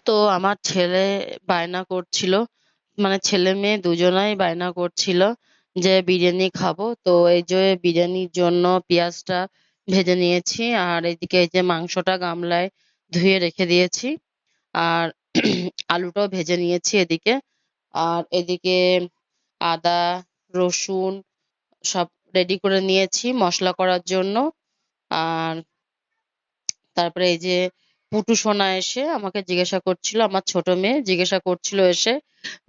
তো আমার ছেলে বায়না করছিল, মানে ছেলে মেয়ে দুজনাই বায়না করছিল যে বিরিয়ানি খাবো। তো এই যে বিরিয়ানির জন্য পেঁয়াজটা ভেজে নিয়েছি, আর এদিকে এই যে মাংসটা গামলায় ধুয়ে রেখে দিয়েছি, আর আলুটাও ভেজে নিয়েছি এদিকে। আর এদিকে আদা, রসুন সব রেডি করে নিয়েছি মসলা করার জন্য। আর তারপরে এই যে পুটু সোনা এসে আমাকে জিজ্ঞাসা করছিল, আমার ছোট মেয়ে জিজ্ঞাসা করছিল এসে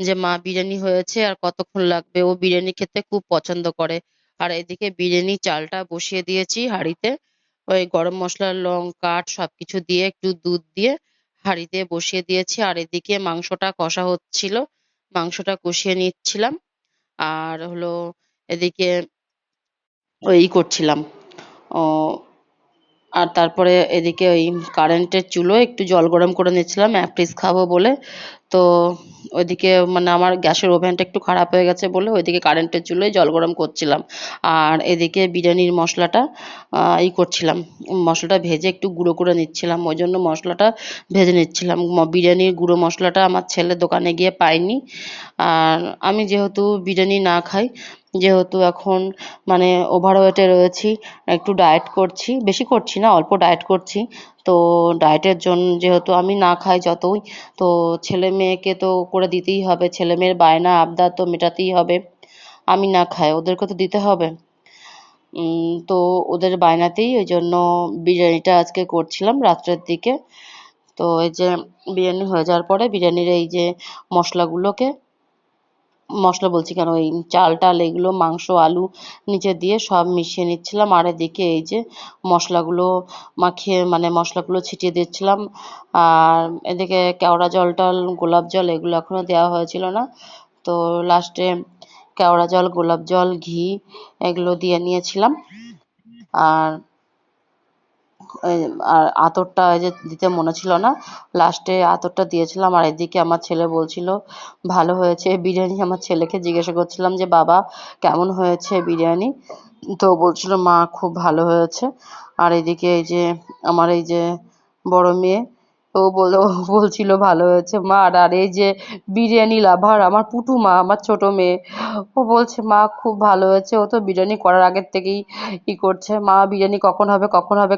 যে মা বিরিয়ানি হয়েছে আর কতক্ষণ লাগবে। ও বিরিয়ানি খেতে খুব পছন্দ করে। আর এদিকে বিরিয়ানি চালটা বসিয়ে দিয়েছি হাঁড়িতে, ওই গরম মশলা লঙ্কা সবকিছু দিয়ে একটু দুধ দিয়ে হাঁড়িতে বসিয়ে দিয়েছি। আর এদিকে মাংসটা কষা হচ্ছিল, মাংসটা কষিয়ে নিচ্ছিলাম। আর হলো এদিকে ওই করছিলাম, ও আর তারপরে এদিকে ওই কারেন্টের চুলোয় একটু জল গরম করে নিচ্ছিলাম এক পিস খাবো বলে। তো ওইদিকে মানে আমার গ্যাসের ওভেনটা একটু খারাপ হয়ে গেছে বলে ওইদিকে কারেন্টের চুলোয় জল গরম করছিলাম। আর এদিকে বিরিয়ানির মশলাটা করছিলাম, মশলাটা ভেজে একটু গুঁড়ো করে নিচ্ছিলাম, ওই জন্য মশলাটা ভেজে নিচ্ছিলাম। বিরিয়ানির গুঁড়ো মশলাটা আমার ছেলে দোকানে গিয়ে পায়নি। আর আমি যেহেতু বিরিয়ানি না খাই, যেহেতু এখন মানে ওভারওয়েটে রয়েছি, একটু ডায়েট করছি, বেশি করছি না, অল্প ডায়েট করছি। তো ডায়েটের জন্য যেহেতু আমি না খাই যতই, তো ছেলে মেয়েকে তো করে দিতেই হবে, ছেলে মেয়ের বায়না আবদার তো মেটাতেই হবে। আমি না খাই ওদেরকে তো দিতে হবে। তো ওদের বায়নাতেই ওই জন্য বিরিয়ানিটা আজকে করছিলাম রাত্রের দিকে। তো এই যে বিরিয়ানি হয়ে যাওয়ার পরে বিরিয়ানির এই যে মশলাগুলোকে, মশলা বলছি কেন, ওই চাল টাল এগুলো মাংস আলু নিচে দিয়ে সব মিশিয়ে নিচ্ছিলাম। আর এদিকে এই যে মশলাগুলো মাখিয়ে মানে মশলাগুলো ছিটিয়ে দিচ্ছিলাম। আর এদিকে কেওড়া জল টল গোলাপ জল এগুলো এখনো দেওয়া হয়েছিল না। তো লাস্টে কেওড়া জল গোলাপ জল ঘি এগুলো দিয়ে নিয়েছিলাম। আর এই আর আতরটা এই যে দিতে মনে ছিল না, লাস্টে আতরটা দিয়েছিলাম। আর এদিকে আমার ছেলে বলছিল ভালো হয়েছে বিরিয়ানি, আমার ছেলেকে জিজ্ঞাসা করছিলাম যে বাবা কেমন হয়েছে বিরিয়ানি, তো বলছিল মা খুব ভালো হয়েছে। আর এদিকে এই যে আমার এই যে বড় মেয়ে, ও বলছিল ভালো হয়েছে মা। আর এই যে বিরিয়ানি লাভার আমার পুটু মা, আমার ছোট মেয়ে, ও বলছে মা খুব ভালো হয়েছে। ও তো বিরিয়ানি করার আগের থেকেই করছে, মা বিরিয়ানি কখন হবে কখন হবে।